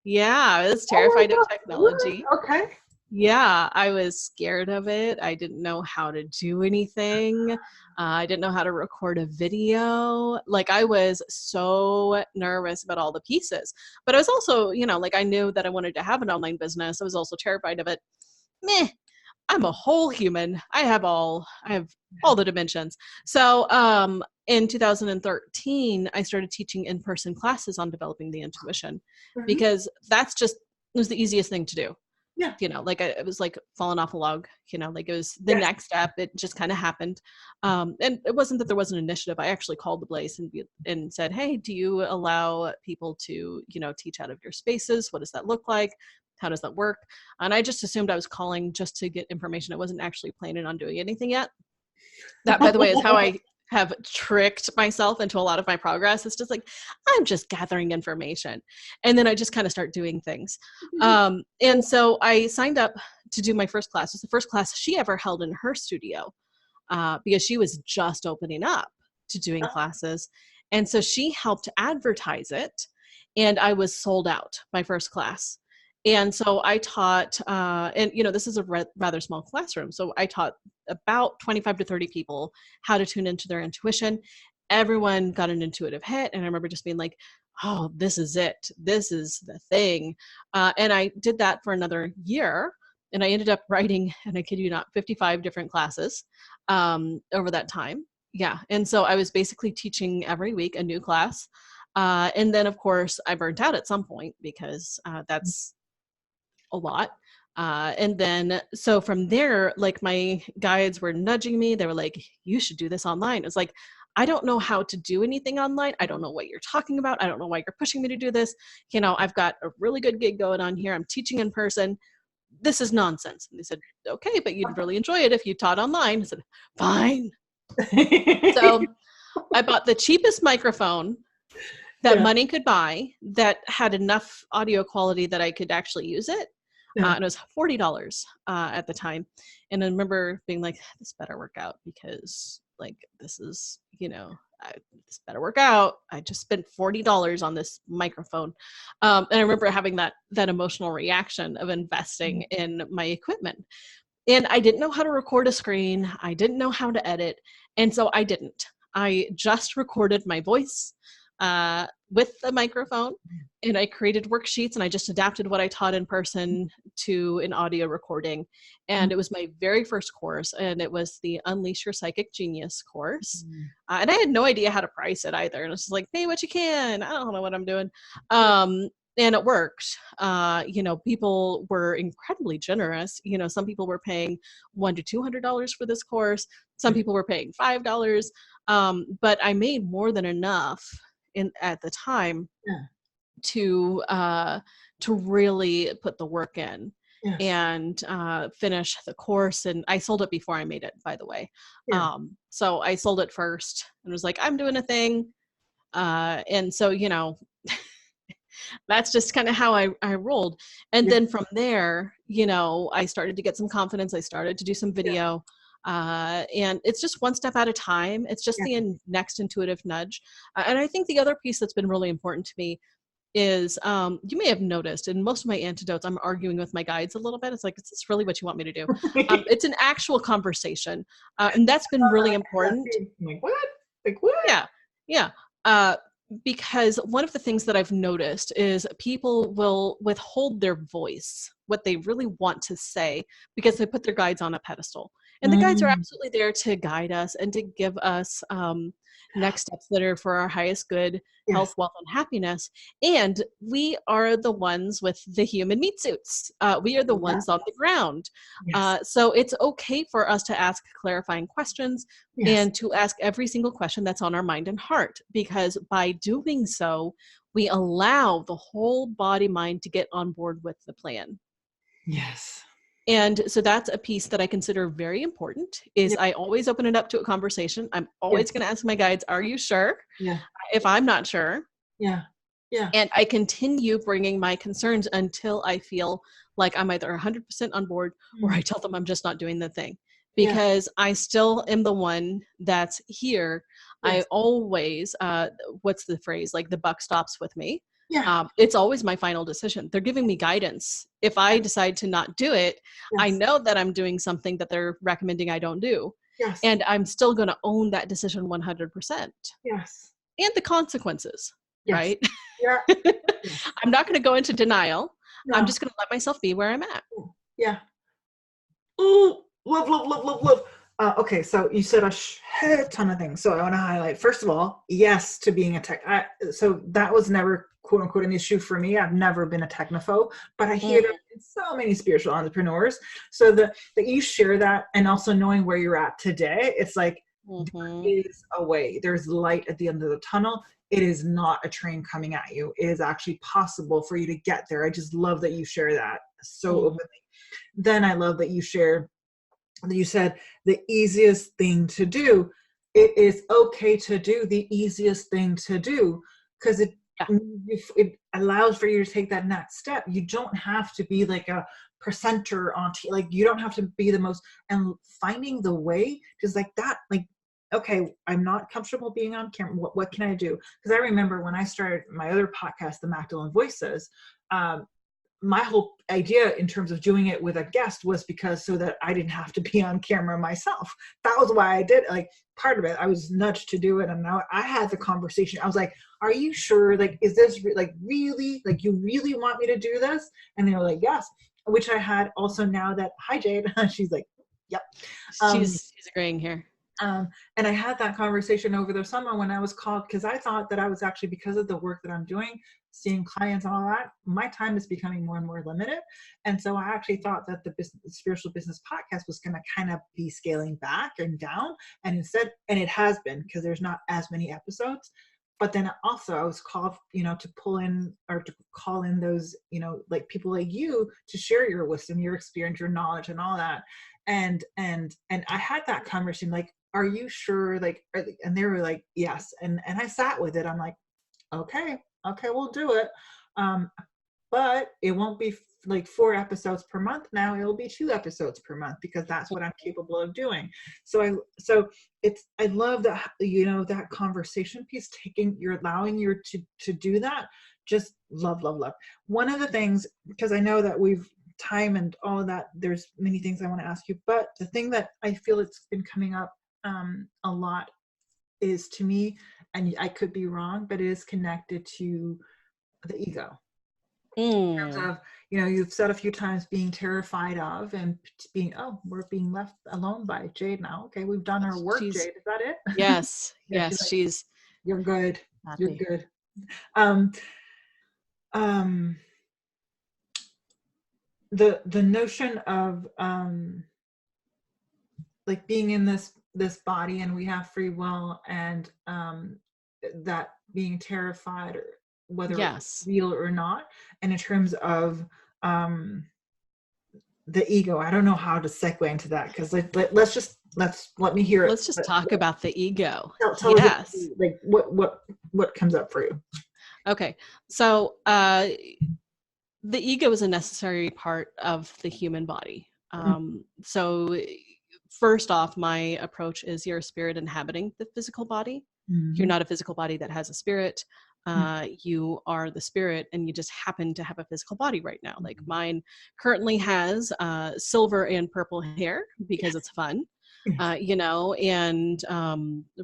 was terrified of technology. Okay. Yeah, I was scared of it. I didn't know how to do anything. I didn't know how to record a video. Like I was so nervous about all the pieces. But I was also, I knew that I wanted to have an online business. I was also terrified of it. I'm a whole human. I have all the dimensions. So in 2013, I started teaching in-person classes on developing the intuition, because it was the easiest thing to do. Yeah. It was like falling off a log, it was the next step. It just kind of happened. And it wasn't that there was an initiative. I actually called the place and said, hey, do you allow people to, teach out of your spaces? What does that look like? How does that work? And I just assumed I was calling just to get information. I wasn't actually planning on doing anything yet. That, by the way, is how I have tricked myself into a lot of my progress. It's just like, I'm just gathering information. And then I just kind of start doing things. And so I signed up to do my first class. It was the first class she ever held in her studio, because she was just opening up to doing classes. And so she helped advertise it. And I was sold out my first class. And so I taught, this is a rather small classroom. So I taught about 25 to 30 people how to tune into their intuition. Everyone got an intuitive hit. And I remember just being like, oh, this is it. This is the thing. And I did that for another year. And I ended up writing, and I kid you not, 55 different classes over that time. Yeah. And so I was basically teaching every week a new class. And then, of course, I burnt out at some point, because that's a lot. And then, so from there, like my guides were nudging me. They were like, you should do this online. It was like, I don't know how to do anything online. I don't know what you're talking about. I don't know why you're pushing me to do this. I've got a really good gig going on here. I'm teaching in person. This is nonsense. And they said, okay, but you'd really enjoy it if you taught online. I said, fine. So I bought the cheapest microphone that money could buy that had enough audio quality that I could actually use it. And it was $40 at the time. And I remember being like, this better work out, because like, this is, this better work out. I just spent $40 on this microphone. And I remember having that emotional reaction of investing in my equipment. And I didn't know how to record a screen. I didn't know how to edit. And so I didn't. I just recorded my voice with the microphone, and I created worksheets, and I just adapted what I taught in person to an audio recording, and it was my very first course, and it was the Unleash Your Psychic Genius course. And I had no idea how to price it either. And it's just like, pay what you can. I don't know what I'm doing. And it worked. People were incredibly generous. Some people were paying $100 to $200 for this course. Some people were paying $5. But I made more than enough at the time to really put the work in and finish the course. And I sold it before I made it, by the way. So I sold it first and was like, I'm doing a thing. And so, that's just kind of how I rolled. And then from there, I started to get some confidence. I started to do some video. And it's just one step at a time. It's just the next intuitive nudge. And I think the other piece that's been really important to me is, you may have noticed in most of my antidotes, I'm arguing with my guides a little bit. It's like, is this really what you want me to do? It's an actual conversation. And that's been really important. Like, what? Like, what? Yeah. Because one of the things that I've noticed is people will withhold their voice, what they really want to say, because they put their guides on a pedestal. And the guides are absolutely there to guide us and to give us next steps that are for our highest good, health, wealth, and happiness. And we are the ones with the human meat suits. We are the ones on the ground. So it's okay for us to ask clarifying questions and to ask every single question that's on our mind and heart, because by doing so, we allow the whole body mind to get on board with the plan. Yes. And so that's a piece that I consider very important, is I always open it up to a conversation. I'm always going to ask my guides, are you sure? If I'm not sure. And I continue bringing my concerns until I feel like I'm either 100% on board or I tell them I'm just not doing the thing, because I still am the one that's here. I always, what's the phrase? Like, the buck stops with me. It's always my final decision. They're giving me guidance. If I decide to not do it, I know that I'm doing something that they're recommending I don't do. And I'm still going to own that decision 100%. And the consequences, right? I'm not going to go into denial. I'm just going to let myself be where I'm at. Ooh, love. Okay, so you said a ton of things. So I want to highlight, first of all, yes to being a tech. So that was never, quote unquote, an issue for me. I've never been a technophobe, but I hear that in so many spiritual entrepreneurs. So that you share that, and also knowing where you're at today, it's like, there is a way. There's light at the end of the tunnel. It is not a train coming at you. It is actually possible for you to get there. I just love that you share that so openly. Then I love that you share that you said the easiest thing to do. It is okay to do the easiest thing to do, because it allows for you to take that next step. You don't have to be like a presenter on like, you don't have to be the most, and finding the way, just like that, like, okay, I'm not comfortable being on camera. What can I do? Because I remember when I started my other podcast, the Magdalene Voices, my whole idea in terms of doing it with a guest was because so that I didn't have to be on camera myself. That was why I did it. Like, part of it, I was nudged to do it. And now I had the conversation. I was like, are you sure? Like, is this like really, like, you really want me to do this? And they were like, yes. Which I had also now that, hi Jade, she's like, yep. She's agreeing here. And I had that conversation over the summer when I was called, because I thought that I was actually, because of the work that I'm doing, seeing clients and all that, my time is becoming more and more limited. And so I actually thought that the Spiritual Business Podcast was going to kind of be scaling back and down. And instead, and it has been, because there's not as many episodes. But then also I was called, to pull in, or to call in those, like people like you, to share your wisdom, your experience, your knowledge, and all that. And I had that conversation, like, are you sure? Like, and they were like, yes. And I sat with it. I'm like, okay, we'll do it. But it won't be like 4 episodes per month now. It'll be 2 episodes per month, because that's what I'm capable of doing. So I love that, that conversation piece, you're allowing you to do that. Just love. One of the things, because I know that we've time and all of that, there's many things I want to ask you, but the thing that I feel it's been coming up a lot is, to me, and I could be wrong, but it is connected to the ego. In terms Mm. of, you know, you've said a few times being terrified of and being, oh, we're being left alone by Jade now. Okay, we've done our work, She's Jade. Is that it? yes, Yeah, she's yes, like, she's you're good. You're happy. good. Um, um, the notion of like being in this body and we have free will, and that being terrified, or whether it's Yes. real or not, and in terms of um the ego, I don't know how to segue into that, because let me hear it. Let's just talk about the ego. Tell us Yes. like what comes up for you. Okay. So the ego is a necessary part of the human body. So first off, my approach is you're a spirit inhabiting the physical body. You're Mm-hmm. not a physical body that has a spirit. You are the spirit, and you just happen to have a physical body right now. Like mine currently has silver and purple hair because it's fun, you know, and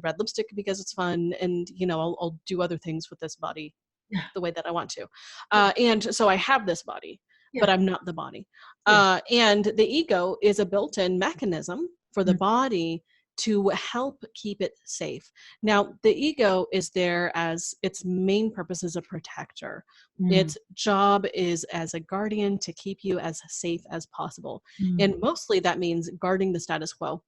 red lipstick because it's fun, and you know, I'll do other things with this body Yeah. the way that I want to. And so I have this body, but Yeah. I'm not the body. Yes. And the ego is a built-in mechanism for the Mm, body to help keep it safe. Now, the ego is there as its main purpose is a protector. mm, Its job is as a guardian to keep you as safe as possible. mm, And mostly that means guarding the status quo.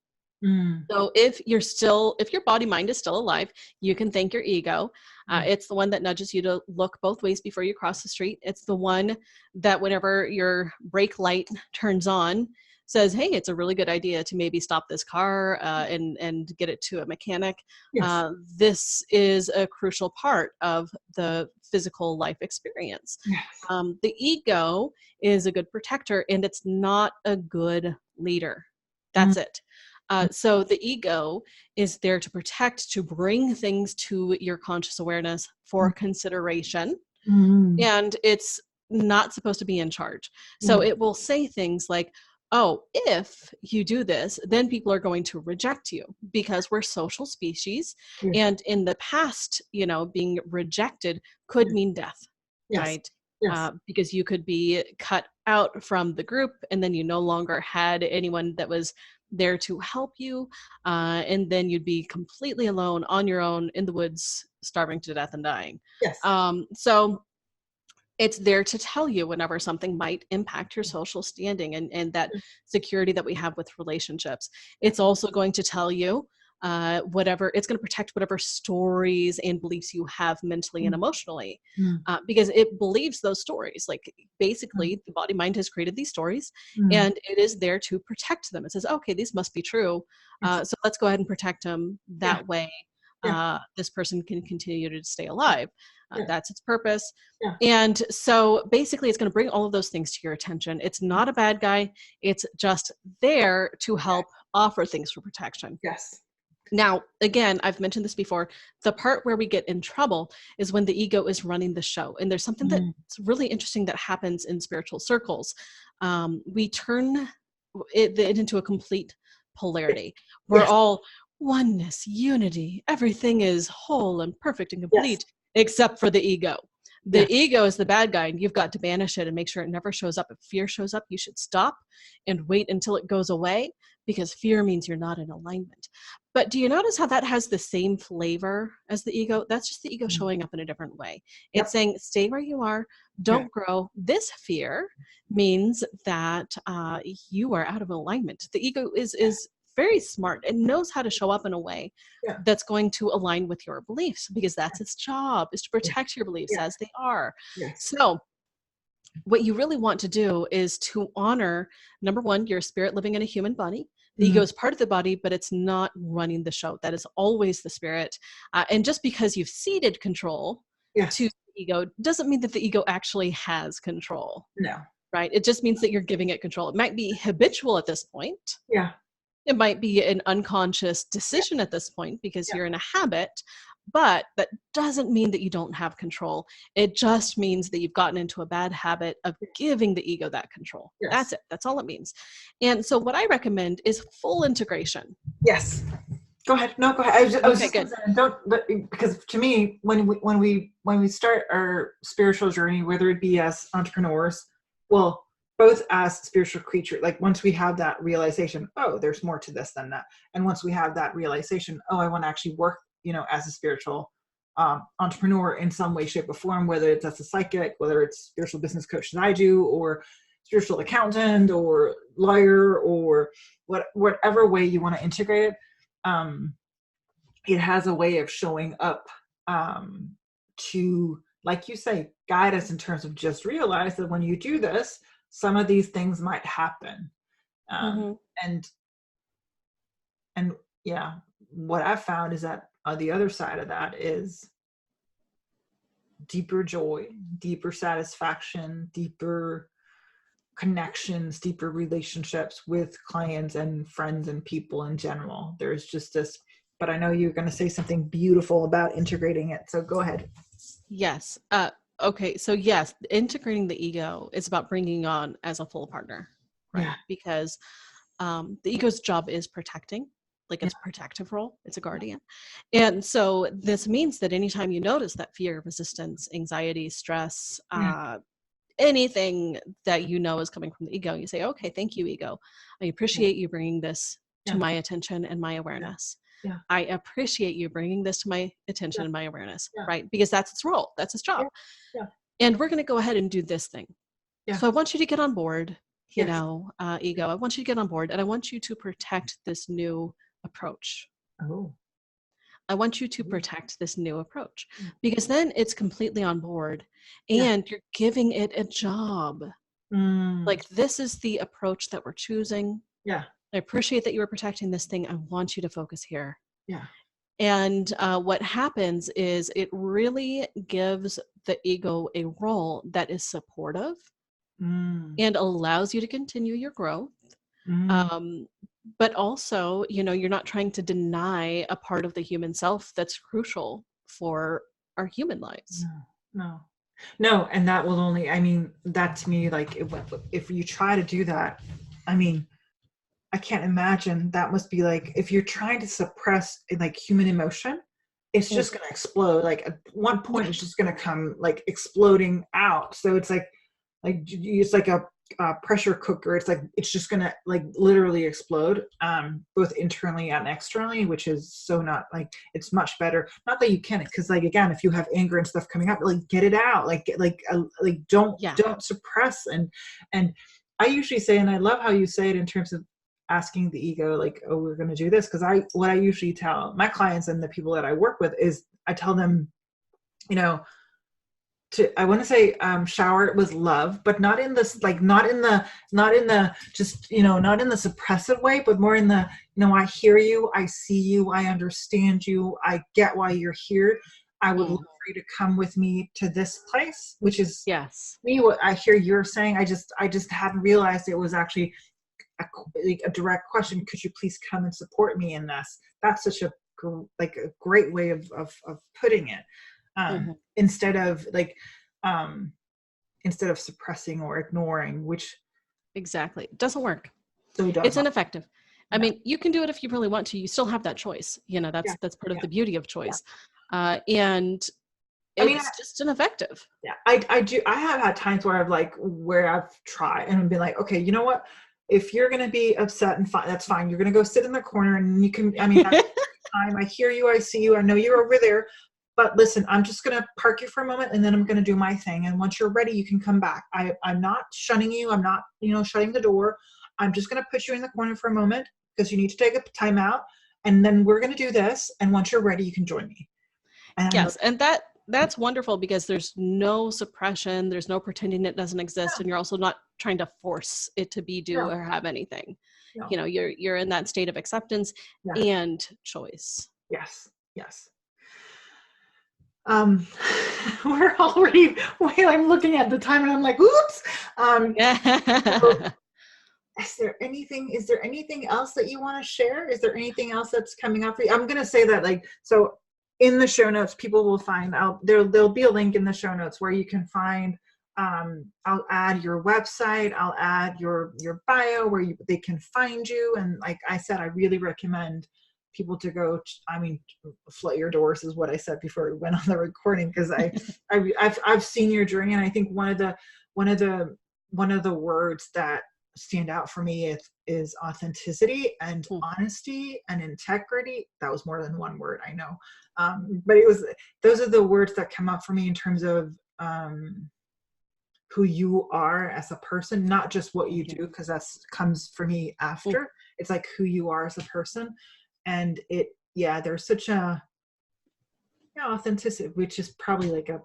mm, So if your body mind is still alive, you can thank your ego. mm. It's the one that nudges you to look both ways before you cross the street. It's the one that whenever your brake light turns on, says, "Hey, it's a really good idea to maybe stop this car and get it to a mechanic." Yes. This is a crucial part of the physical life experience. Yes. The ego is a good protector, and it's not a good leader. Mm, That's it. So the ego is there to protect, to bring things to your conscious awareness for mm, consideration, mm, and it's not supposed to be in charge. So mm. it will say things like, oh, if you do this, then people are going to reject you because we're social species. Yes. And in the past, you know, being rejected could Yes. mean death, Yes. right? Yes. Because you could be cut out from the group and then you no longer had anyone that was there to help you. And then you'd be completely alone on your own in the woods, starving to death and dying. Yes. So it's there to tell you whenever something might impact your social standing and that security that we have with relationships. It's also going to tell you whatever, it's going to protect whatever stories and beliefs you have mentally and Mm, emotionally, mm, because it believes those stories. Like mm, basically, the body mind has created these stories, mm. and it is there to protect them. It says, okay, these must be true. Yes. So let's go ahead and protect them. Yeah. That way, Yeah. this person can continue to stay alive. Yeah. That's its purpose. Yeah. And so basically, it's going to bring all of those things to your attention. It's not a bad guy, it's just there to help offer things for protection. Yes. Now, again, I've mentioned this before. The part where we get in trouble is when the ego is running the show. And there's something that's Mm. really interesting that happens in spiritual circles. We turn it into a complete polarity. We're Yes. all oneness, unity. Everything is whole and perfect and Yes. complete, except for the ego. Yes. The ego is the bad guy, and you've got to banish it and make sure it never shows up. If fear shows up, you should stop and wait until it goes away, because fear means you're not in alignment. But do you notice how that has the same flavor as the ego? That's just the ego Mm. showing up in a different way. It's Yep. saying, stay where you are, Yeah. don't grow. This fear means that you are out of alignment. The ego is very smart and knows how to show up in a way Yeah. that's going to align with your beliefs, because that's its job, is to Yeah. protect your beliefs Yeah. as they are. Yes. So what you really want to do is to honor, number one, your spirit living in a human body. The ego Mm. is part of the body, but it's not running the show. That is always the spirit. And just because you've ceded control Yes. to the ego doesn't mean that the ego actually has control, No. right? It just means that you're giving it control. It might be habitual at this point. Yeah. It might be an unconscious decision at this point because Yeah. you're in a habit, but that doesn't mean that you don't have control. It just means that you've gotten into a bad habit of giving the ego that control. Yes. That's it. That's all it means. And so what I recommend is full integration. Yes. Go ahead. No, go ahead. I was Okay, just gonna good. say, because to me, when we start our spiritual journey, whether it be as entrepreneurs, well, both as spiritual creature, like once we have that realization, oh, there's more to this than that, and once we have that realization, oh, I want to actually work, as a spiritual entrepreneur in some way, shape, or form, whether it's as a psychic, whether it's spiritual business coach that I do, or spiritual accountant, or lawyer, or whatever way you want to integrate it. um, it has a way of showing up, to, like you say, guide us in terms of just realize that when you do this, some of these things might happen. um, Hmm. and and yeah, what I've found is that the other side of that is deeper joy, deeper satisfaction, deeper connections, deeper relationships with clients and friends and people in general. There's just this, but I know you're going to say something beautiful about integrating it. So go ahead. Yes. Okay. So yes, integrating the ego is about bringing on as a full partner, Yeah. right? Because the ego's job is protecting, like Yeah. it's a protective role, it's a guardian. And so this means that anytime you notice that fear, resistance, anxiety, stress, Yeah. anything that you know is coming from the ego, you say, okay, thank you, ego. I appreciate you bringing this to Yeah. my attention and my Yeah. awareness. Yeah. I appreciate you bringing this to my attention Yeah. and my awareness, Yeah. right? Because that's its role, that's its job. Yeah. Yeah. And we're going to go ahead and do this thing. Yeah. So I want you to get on board, Yes. ego. I want you to get on board, and I want you to protect this new approach. Oh. I want you to protect this new approach, because then it's completely on board Yeah. and you're giving it a job. Mm. Like, this is the approach that we're choosing. Yeah. I appreciate that you were protecting this thing. I want you to focus here. Yeah. And what happens is it really gives the ego a role that is supportive Mm. and allows you to continue your growth. Mm. Um, but also, you're not trying to deny a part of the human self that's crucial for our human lives. No. No. No. And that will only, I mean, that to me, like, if you try to do that, I mean, I can't imagine. That must be like, if you're trying to suppress like human emotion, it's Mm. just going to explode. Like at one point, it's just going to come like exploding out. So it's like it's like a pressure cooker. It's like, it's just going to like literally explode, both internally and externally, which is so not like, it's much better. Not that you can't, because like, again, if you have anger and stuff coming up, like get it out, like don't Yeah. suppress. And I usually say, and I love how you say it in terms of asking the ego, like, oh, we're going to do this. Because what I usually tell my clients and the people that I work with is, I tell them, I want to say, shower it with love, but not in this, like, not in the just, not in the suppressive way, but more in the, I hear you, I see you, I understand you, I get why you're here. I would love for you to come with me to this place, which is Yes. me, what I hear you're saying. I just hadn't realized it was actually a direct question. Could you please come and support me in this? That's such a great way of putting it. Instead of suppressing or ignoring, which Exactly. It doesn't work. so does It's not. ineffective. I mean, you can do it if you really want to. You still have that choice. That's part of the beauty of choice. And it's just ineffective. Yeah, I have had times where I've tried and been like, okay, you know what? If you're going to be upset and fine, that's fine. You're going to go sit in the corner and you can, I mean, that's time. I hear you. I see you. I know you're over there. But listen, I'm just going to park you for a moment and then I'm going to do my thing. And once you're ready, you can come back. I'm not shunning you. I'm not, shutting the door. I'm just going to put you in the corner for a moment because you need to take a time out. And then we're going to do this. And once you're ready, you can join me. And yes. And that's wonderful because there's no suppression. There's no pretending it doesn't exist. And you're also not trying to force it to be, do, or have anything. You're in that state of acceptance and choice. Yes. Yes. We're already, I'm looking at the time and I'm like, oops. So is there anything else that you want to share? Is there anything else that's coming up for you? I'm going to say that, so in the show notes, people will find out, there'll be a link in the show notes where you can find, I'll add your website, I'll add your bio where they can find you. And like I said, I really recommend people to go, flood your doors is what I said before we went on the recording, because I've seen your journey, and I think one of the words that stand out for me is authenticity and honesty and integrity. That was more than one word, I know, but those are the words that come up for me in terms of who you are as a person, not just what you do, because that comes for me after. It's like who you are as a person. And there's such a authenticity, which is probably like a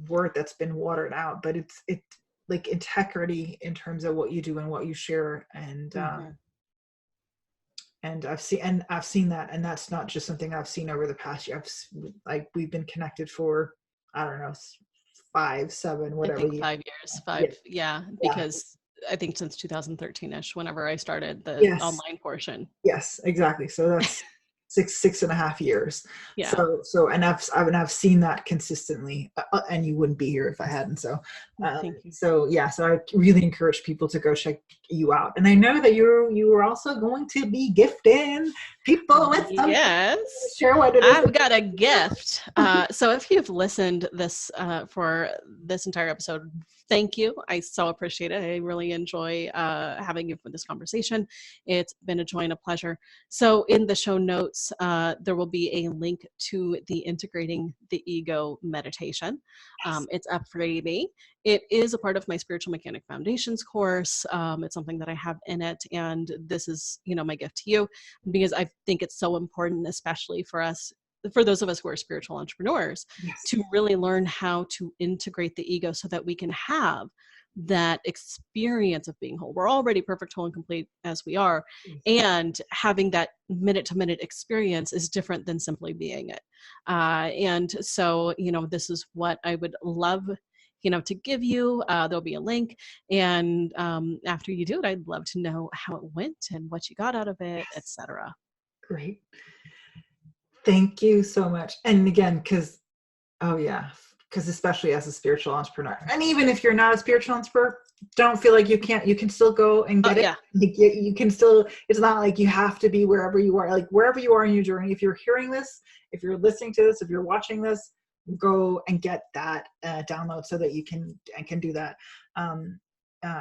word that's been watered out, but it's like integrity in terms of what you do and what you share. And and I've seen that, and that's not just something I've seen over the past year. We've been connected for, I don't know, 5, 7, whatever. I think 5 years. 5, because I think since 2013-ish, whenever I started the online portion. Yes, exactly. So that's 6.5 years. Yeah. So and I've seen that consistently, and you wouldn't be here if I hadn't. So, Thank you. So I really encourage people to go check you out. And I know that you were also going to be gifting people with something. Yes. Share what it is. I've got a gift. So if you've listened for this entire episode, thank you. I so appreciate it. I really enjoy having you for this conversation. It's been a joy and a pleasure. So in the show notes, there will be a link to the Integrating the Ego meditation. It's a freebie. It is a part of my Spiritual Mechanic Foundations course. It's something that I have in it. And this is, my gift to you, because I think it's so important, especially for those of us who are spiritual entrepreneurs, to really learn how to integrate the ego so that we can have that experience of being whole. We're already perfect, whole, and complete as we are. And having that minute-to-minute experience is different than simply being it. And so, this is what I would love to give you. There'll be a link. And after you do it, I'd love to know how it went and what you got out of it, etc. Great. Thank you so much. And again, because especially as a spiritual entrepreneur, and even if you're not a spiritual entrepreneur, don't feel like you can still go and get it. You can still, it's not like you have to be wherever you are, like wherever you are in your journey. If you're hearing this, if you're listening to this, if you're watching this, go and get that download so that you can do that.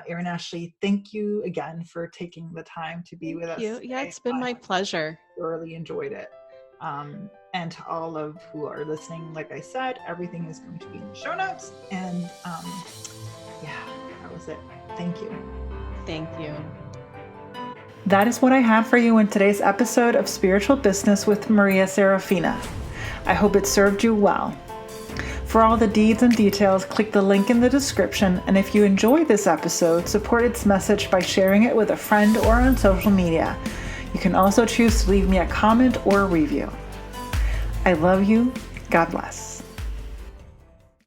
Erin-Ashley, thank you again for taking the time to be with us. Yeah, it's been my pleasure. Thoroughly enjoyed it. And to all of who are listening, like I said, everything is going to be in the show notes. And that was it. Thank you. Thank you. That is what I have for you in today's episode of Spiritual Business with Maria Saraphina. I hope it served you well. For all the deeds and details, click the link in the description. And if you enjoyed this episode, support its message by sharing it with a friend or on social media. You can also choose to leave me a comment or a review. I love you. God bless.